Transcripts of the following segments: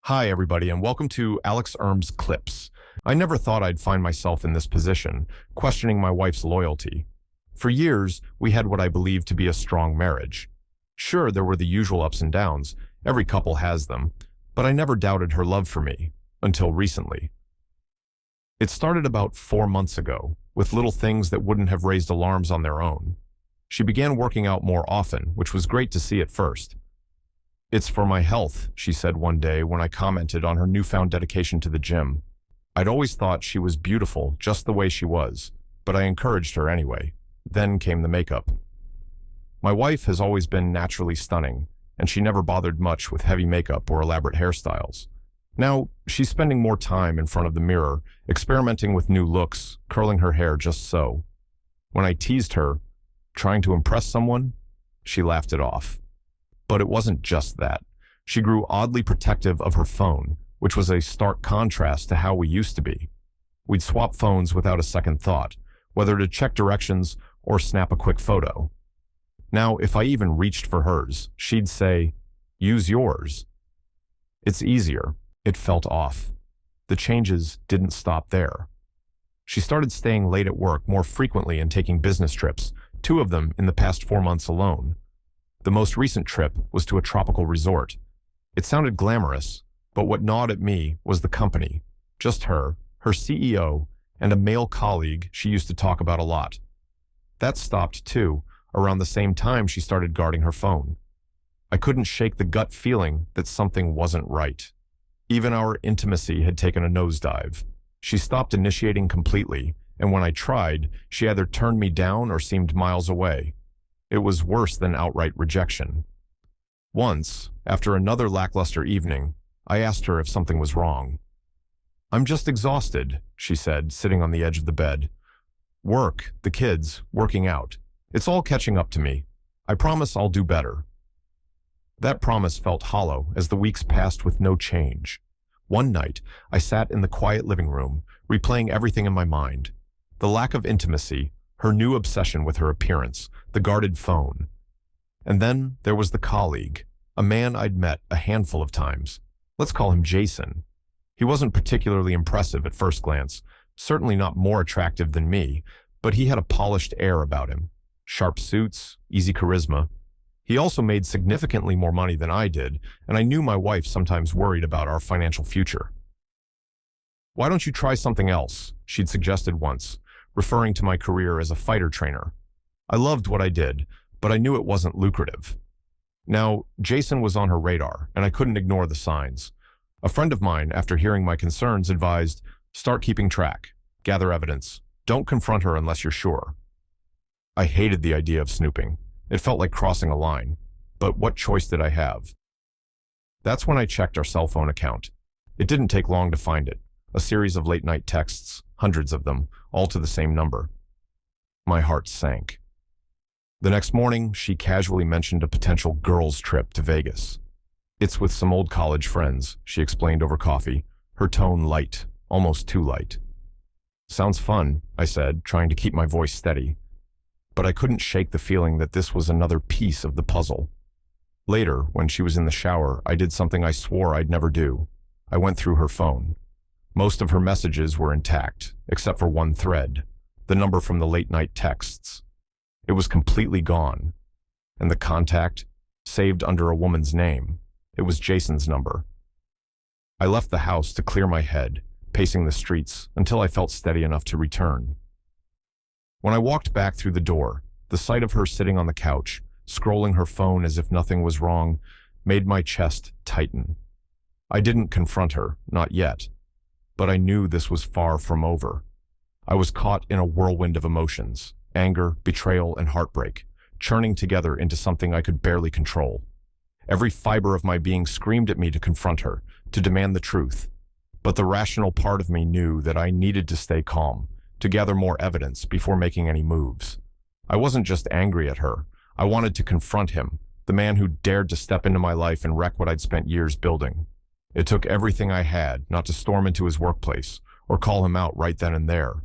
Hi, everybody, and welcome to Alex Erm's Clips. I never thought I'd find myself in this position, questioning my wife's loyalty. For years, we had what I believed to be a strong marriage. Sure, there were the usual ups and downs. Every couple has them. But I never doubted her love for me, until recently. It started about 4 months ago, with little things that wouldn't have raised alarms on their own. She began working out more often, which was great to see at first. "It's for my health," she said one day when I commented on her newfound dedication to the gym. I'd always thought she was beautiful just the way she was, but I encouraged her anyway. Then came the makeup. My wife has always been naturally stunning, and she never bothered much with heavy makeup or elaborate hairstyles. Now, she's spending more time in front of the mirror, experimenting with new looks, curling her hair just so. When I teased her, trying to impress someone, she laughed it off. But it wasn't just that. She grew oddly protective of her phone, which was a stark contrast to how we used to be. We'd swap phones without a second thought, whether to check directions or snap a quick photo. Now, if I even reached for hers, she'd say, "Use yours." It's easier. It felt off. The changes didn't stop there. She started staying late at work more frequently and taking business trips, 2 of them in the past 4 months alone. The most recent trip was to a tropical resort. It sounded glamorous, but what gnawed at me was the company. Just her CEO, and a male colleague she used to talk about a lot. That stopped too, around the same time she started guarding her phone. I couldn't shake the gut feeling that something wasn't right. Even our intimacy had taken a nosedive. She stopped initiating completely, and when I tried, she either turned me down or seemed miles away. It was worse than outright rejection. Once, after another lackluster evening, I asked her if something was wrong. "I'm just exhausted," she said, sitting on the edge of the bed. "Work, the kids, working out. It's all catching up to me. I promise I'll do better." That promise felt hollow as the weeks passed with no change. One night, I sat in the quiet living room, replaying everything in my mind. The lack of intimacy, her new obsession with her appearance, the guarded phone. And then there was the colleague, a man I'd met a handful of times. Let's call him Jason. He wasn't particularly impressive at first glance, certainly not more attractive than me, but he had a polished air about him. Sharp suits, easy charisma. He also made significantly more money than I did, and I knew my wife sometimes worried about our financial future. "Why don't you try something else?" she'd suggested once, referring to my career as a fighter trainer. I loved what I did, but I knew it wasn't lucrative. Now, Jason was on her radar, and I couldn't ignore the signs. A friend of mine, after hearing my concerns, advised, "Start keeping track. Gather evidence. Don't confront her unless you're sure." I hated the idea of snooping. It felt like crossing a line. But what choice did I have? That's when I checked our cell phone account. It didn't take long to find it. A series of late-night texts, hundreds of them, all to the same number. My heart sank. The next morning, she casually mentioned a potential girls' trip to Vegas. "It's with some old college friends," she explained over coffee, her tone light, almost too light. "Sounds fun," I said, trying to keep my voice steady. But I couldn't shake the feeling that this was another piece of the puzzle. Later, when she was in the shower, I did something I swore I'd never do. I went through her phone. Most of her messages were intact, except for one thread, the number from the late-night texts. It was completely gone. And the contact, saved under a woman's name, it was Jason's number. I left the house to clear my head, pacing the streets until I felt steady enough to return. When I walked back through the door, the sight of her sitting on the couch, scrolling her phone as if nothing was wrong, made my chest tighten. I didn't confront her, not yet, but I knew this was far from over. I was caught in a whirlwind of emotions, anger, betrayal, and heartbreak, churning together into something I could barely control. Every fiber of my being screamed at me to confront her, to demand the truth. But the rational part of me knew that I needed to stay calm, to gather more evidence before making any moves. I wasn't just angry at her. I wanted to confront him, the man who dared to step into my life and wreck what I'd spent years building. It took everything I had not to storm into his workplace or call him out right then and there.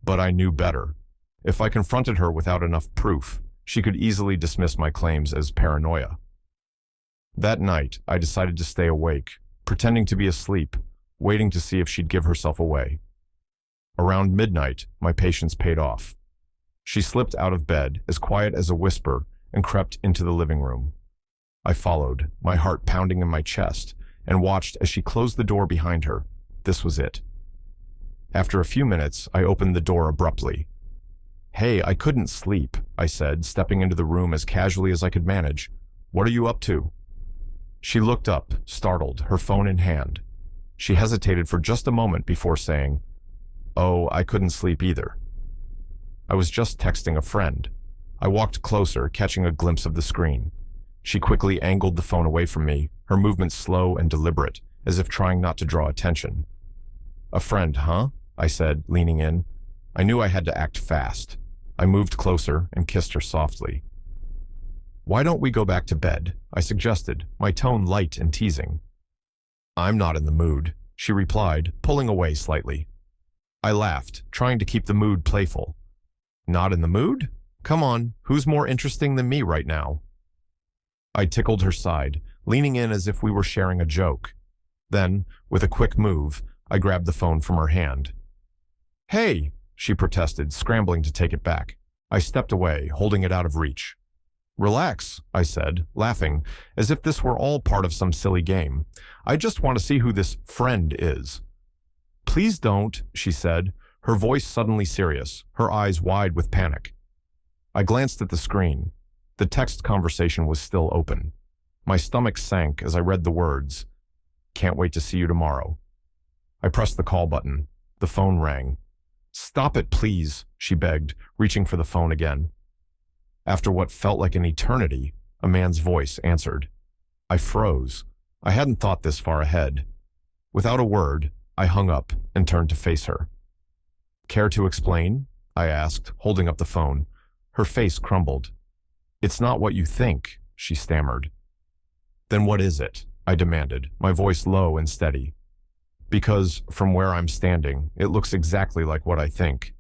But I knew better. If I confronted her without enough proof, she could easily dismiss my claims as paranoia. That night, I decided to stay awake, pretending to be asleep, waiting to see if she'd give herself away. Around midnight, my patience paid off. She slipped out of bed, as quiet as a whisper, and crept into the living room. I followed, my heart pounding in my chest, and watched as she closed the door behind her. This was it. After a few minutes, I opened the door abruptly. "Hey, I couldn't sleep," I said, stepping into the room as casually as I could manage. "What are you up to?" She looked up, startled, her phone in hand. She hesitated for just a moment before saying, "Oh, I couldn't sleep either." I was just texting a friend. I walked closer, catching a glimpse of the screen. She quickly angled the phone away from me, her movements slow and deliberate, as if trying not to draw attention. "A friend, huh?" I said, leaning in. I knew I had to act fast. I moved closer and kissed her softly. "Why don't we go back to bed?" I suggested, my tone light and teasing. "I'm not in the mood," she replied, pulling away slightly. I laughed, trying to keep the mood playful. "Not in the mood? Come on, who's more interesting than me right now?" I tickled her side, leaning in as if we were sharing a joke. Then, with a quick move, I grabbed the phone from her hand. "Hey!" she protested, scrambling to take it back. I stepped away, holding it out of reach. "Relax," I said, laughing, as if this were all part of some silly game. "I just want to see who this friend is." "Please don't," she said, her voice suddenly serious, her eyes wide with panic. I glanced at the screen. The text conversation was still open. My stomach sank as I read the words, "Can't wait to see you tomorrow." I pressed the call button. The phone rang. "Stop it, please," she begged, reaching for the phone again. After what felt like an eternity, a man's voice answered. I froze. I hadn't thought this far ahead. Without a word, I hung up and turned to face her. "Care to explain?" I asked, holding up the phone. Her face crumbled. "It's not what you think," she stammered. "Then what is it?" I demanded, my voice low and steady. "Because, from where I'm standing, it looks exactly like what I think."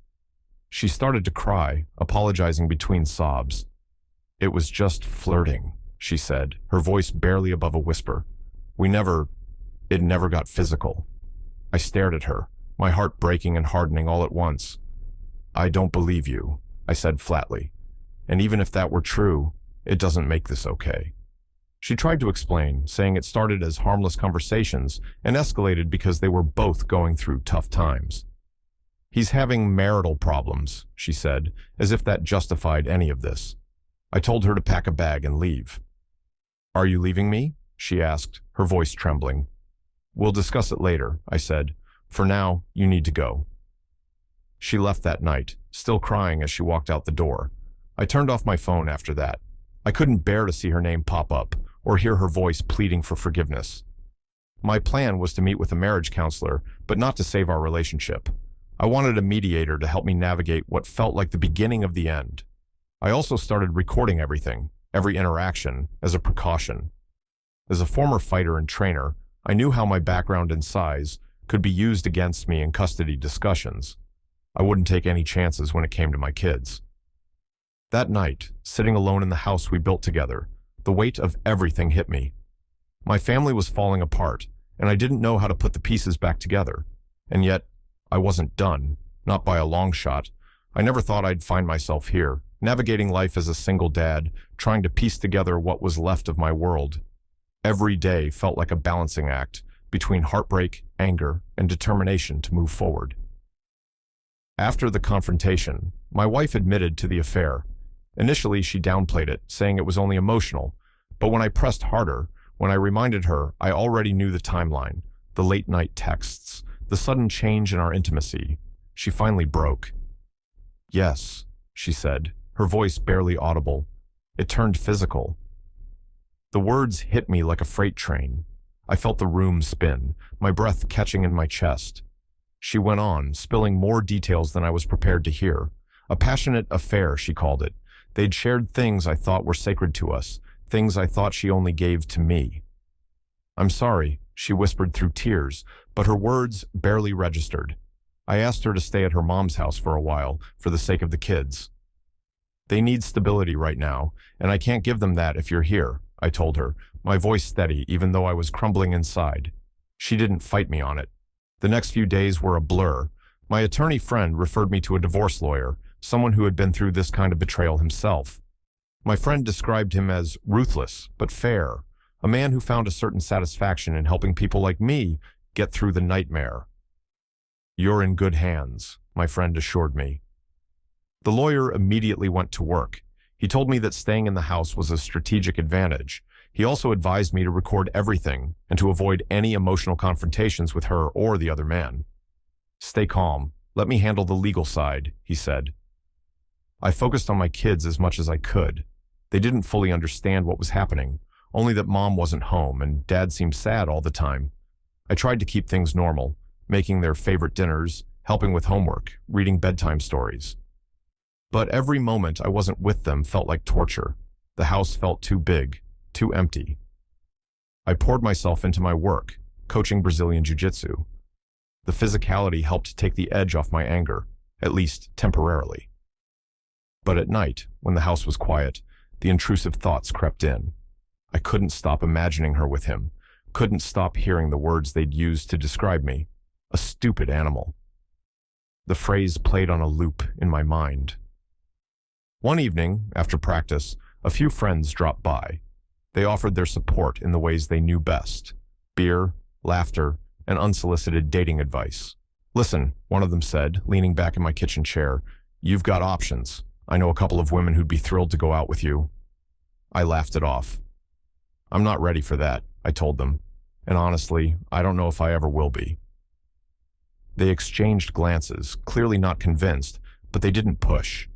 She started to cry, apologizing between sobs. "It was just flirting," she said, her voice barely above a whisper. It never got physical." I stared at her, my heart breaking and hardening all at once. "I don't believe you," I said flatly. "And even if that were true, it doesn't make this okay." She tried to explain, saying it started as harmless conversations and escalated because they were both going through tough times. "He's having marital problems," she said, as if that justified any of this. I told her to pack a bag and leave. "Are you leaving me?" she asked, her voice trembling. "We'll discuss it later," I said. "For now, you need to go." She left that night, still crying as she walked out the door. I turned off my phone after that. I couldn't bear to see her name pop up or hear her voice pleading for forgiveness. My plan was to meet with a marriage counselor, but not to save our relationship. I wanted a mediator to help me navigate what felt like the beginning of the end. I also started recording everything, every interaction, as a precaution. As a former fighter and trainer, I knew how my background and size could be used against me in custody discussions. I wouldn't take any chances when it came to my kids. That night, sitting alone in the house we built together, the weight of everything hit me. My family was falling apart, and I didn't know how to put the pieces back together. And yet, I wasn't done, not by a long shot. I never thought I'd find myself here, navigating life as a single dad, trying to piece together what was left of my world. Every day felt like a balancing act between heartbreak, anger, and determination to move forward. After the confrontation, my wife admitted to the affair. Initially, she downplayed it, saying it was only emotional, but when I pressed harder, when I reminded her I already knew the timeline, the late-night texts, the sudden change in our intimacy, she finally broke. "Yes," she said, her voice barely audible. It turned physical. The words hit me like a freight train. I felt the room spin, my breath catching in my chest. She went on, spilling more details than I was prepared to hear. A passionate affair, she called it. They'd shared things I thought were sacred to us, things I thought she only gave to me. "I'm sorry," she whispered through tears, but her words barely registered. I asked her to stay at her mom's house for a while, for the sake of the kids. "They need stability right now, and I can't give them that if you're here," I told her, my voice steady even though I was crumbling inside. She didn't fight me on it. The next few days were a blur. My attorney friend referred me to a divorce lawyer, someone who had been through this kind of betrayal himself. My friend described him as ruthless but fair, a man who found a certain satisfaction in helping people like me get through the nightmare. "You're in good hands," my friend assured me. The lawyer immediately went to work. He told me that staying in the house was a strategic advantage. He also advised me to record everything and to avoid any emotional confrontations with her or the other man. "Stay calm. Let me handle the legal side," he said. I focused on my kids as much as I could. They didn't fully understand what was happening, only that mom wasn't home and dad seemed sad all the time. I tried to keep things normal, making their favorite dinners, helping with homework, reading bedtime stories. But every moment I wasn't with them felt like torture. The house felt too big, too empty. I poured myself into my work, coaching Brazilian Jiu-Jitsu. The physicality helped take the edge off my anger, at least temporarily. But at night, when the house was quiet, the intrusive thoughts crept in. I couldn't stop imagining her with him, couldn't stop hearing the words they'd used to describe me, a stupid animal. The phrase played on a loop in my mind. One evening, after practice, a few friends dropped by. They offered their support in the ways they knew best: beer, laughter, and unsolicited dating advice. "Listen," one of them said, leaning back in my kitchen chair, "you've got options. I know a couple of women who'd be thrilled to go out with you." I laughed it off. "I'm not ready for that," I told them, "and honestly, I don't know if I ever will be." They exchanged glances, clearly not convinced, but they didn't push.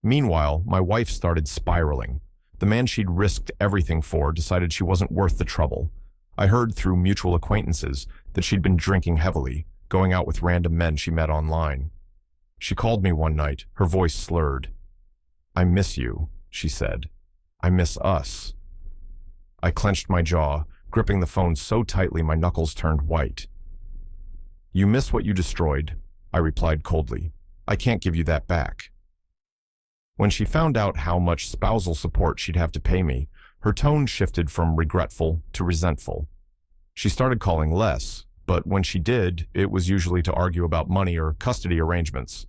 Meanwhile, my wife started spiraling. The man she'd risked everything for decided she wasn't worth the trouble. I heard through mutual acquaintances that she'd been drinking heavily, going out with random men she met online. She called me one night, her voice slurred. "I miss you," she said. "I miss us." I clenched my jaw, gripping the phone so tightly my knuckles turned white. "You miss what you destroyed," I replied coldly. "I can't give you that back." When she found out how much spousal support she'd have to pay me, her tone shifted from regretful to resentful. She started calling less, but when she did, it was usually to argue about money or custody arrangements.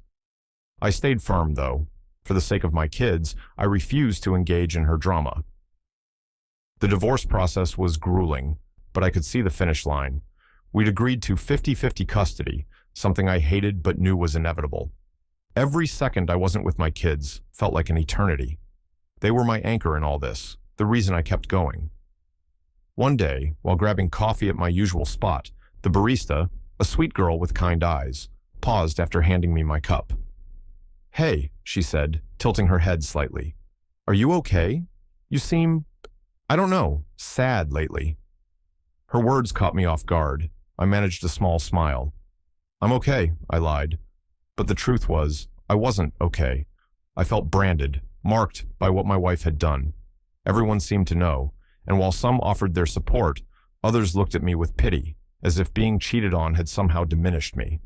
I stayed firm, though. For the sake of my kids, I refused to engage in her drama. The divorce process was grueling, but I could see the finish line. We'd agreed to 50-50 custody, something I hated but knew was inevitable. Every second I wasn't with my kids felt like an eternity. They were my anchor in all this, the reason I kept going. One day, while grabbing coffee at my usual spot, the barista, a sweet girl with kind eyes, paused after handing me my cup. "Hey," she said, tilting her head slightly. "Are you okay? You seem, I don't know, sad lately." Her words caught me off guard. I managed a small smile. "I'm okay," I lied. But the truth was, I wasn't okay. I felt branded, marked by what my wife had done. Everyone seemed to know, and while some offered their support, others looked at me with pity, as if being cheated on had somehow diminished me.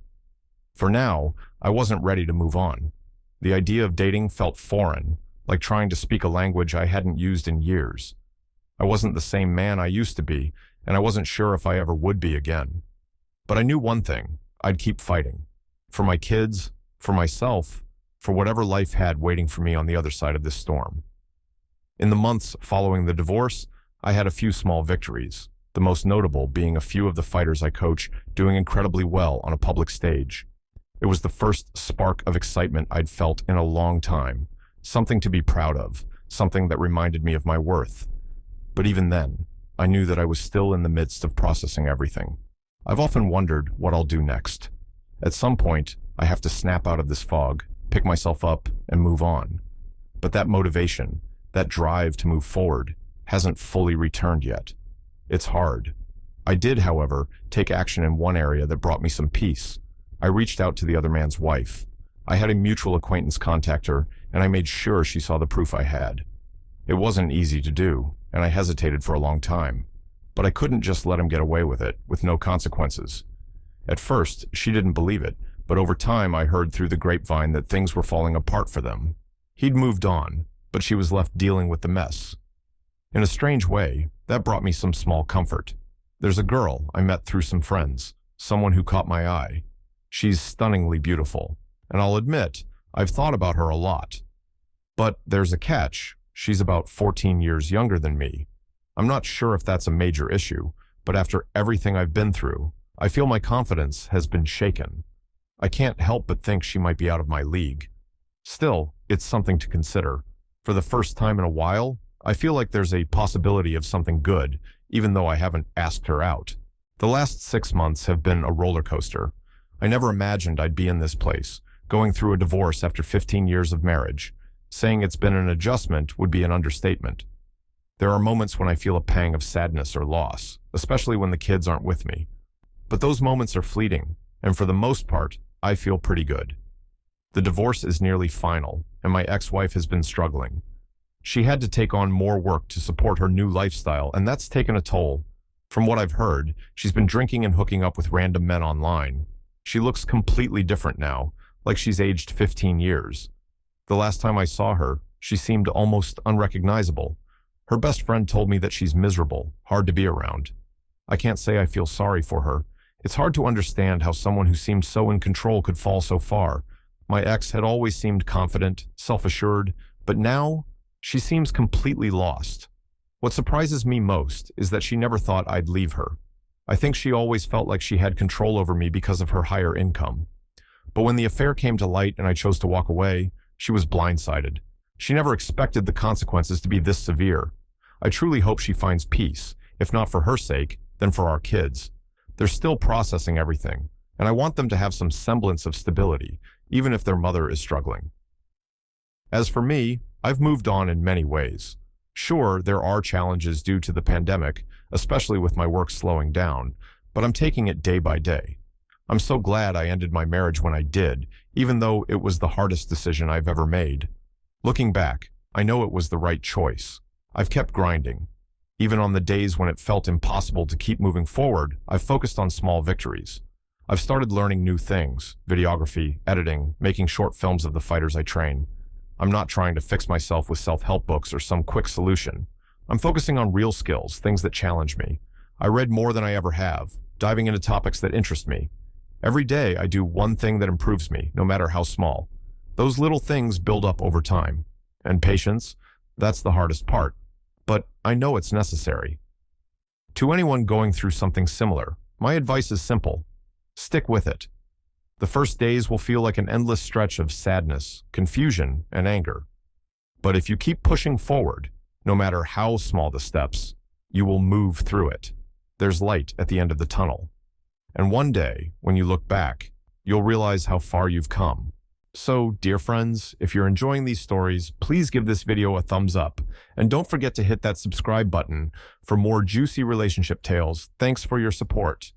For now, I wasn't ready to move on. The idea of dating felt foreign, like trying to speak a language I hadn't used in years. I wasn't the same man I used to be, and I wasn't sure if I ever would be again. But I knew one thing: I'd keep fighting. For my kids, for myself, for whatever life had waiting for me on the other side of this storm. In the months following the divorce, I had a few small victories, the most notable being a few of the fighters I coach doing incredibly well on a public stage. It was the first spark of excitement I'd felt in a long time, something to be proud of, something that reminded me of my worth. But even then, I knew that I was still in the midst of processing everything. I've often wondered what I'll do next. At some point, I have to snap out of this fog, pick myself up, and move on. But that motivation, that drive to move forward, hasn't fully returned yet. It's hard. I did, however, take action in one area that brought me some peace. I reached out to the other man's wife. I had a mutual acquaintance contact her, and I made sure she saw the proof I had. It wasn't easy to do, and I hesitated for a long time. But I couldn't just let him get away with it, with no consequences. At first, she didn't believe it, but over time I heard through the grapevine that things were falling apart for them. He'd moved on, but she was left dealing with the mess. In a strange way, that brought me some small comfort. There's a girl I met through some friends, someone who caught my eye. She's stunningly beautiful, and I'll admit, I've thought about her a lot. But there's a catch. She's about 14 years younger than me. I'm not sure if that's a major issue, but after everything I've been through, I feel my confidence has been shaken. I can't help but think she might be out of my league. Still, it's something to consider. For the first time in a while, I feel like there's a possibility of something good, even though I haven't asked her out. The last 6 months have been a roller coaster. I never imagined I'd be in this place, going through a divorce after 15 years of marriage. Saying it's been an adjustment would be an understatement. There are moments when I feel a pang of sadness or loss, especially when the kids aren't with me. But those moments are fleeting, and for the most part, I feel pretty good. The divorce is nearly final, and my ex-wife has been struggling. She had to take on more work to support her new lifestyle, and that's taken a toll. From what I've heard, she's been drinking and hooking up with random men online. She looks completely different now, like she's aged 15 years. The last time I saw her, she seemed almost unrecognizable. Her best friend told me that she's miserable, hard to be around. I can't say I feel sorry for her. It's hard to understand how someone who seemed so in control could fall so far. My ex had always seemed confident, self-assured, but now she seems completely lost. What surprises me most is that she never thought I'd leave her. I think she always felt like she had control over me because of her higher income. But when the affair came to light and I chose to walk away, she was blindsided. She never expected the consequences to be this severe. I truly hope she finds peace, if not for her sake, then for our kids. They're still processing everything, and I want them to have some semblance of stability, even if their mother is struggling. As for me, I've moved on in many ways. Sure, there are challenges due to the pandemic, especially with my work slowing down, but I'm taking it day by day. I'm so glad I ended my marriage when I did, even though it was the hardest decision I've ever made. Looking back, I know it was the right choice. I've kept grinding. Even on the days when it felt impossible to keep moving forward, I've focused on small victories. I've started learning new things, videography, editing, making short films of the fighters I train. I'm not trying to fix myself with self-help books or some quick solution. I'm focusing on real skills, things that challenge me. I read more than I ever have, diving into topics that interest me. Every day I do one thing that improves me, no matter how small. Those little things build up over time. And patience, that's the hardest part. But I know it's necessary. To anyone going through something similar, my advice is simple. Stick with it. The first days will feel like an endless stretch of sadness, confusion, and anger. But if you keep pushing forward, no matter how small the steps, you will move through it. There's light at the end of the tunnel. And one day, when you look back, you'll realize how far you've come. So, dear friends, if you're enjoying these stories, please give this video a thumbs up. And don't forget to hit that subscribe button for more juicy relationship tales. Thanks for your support.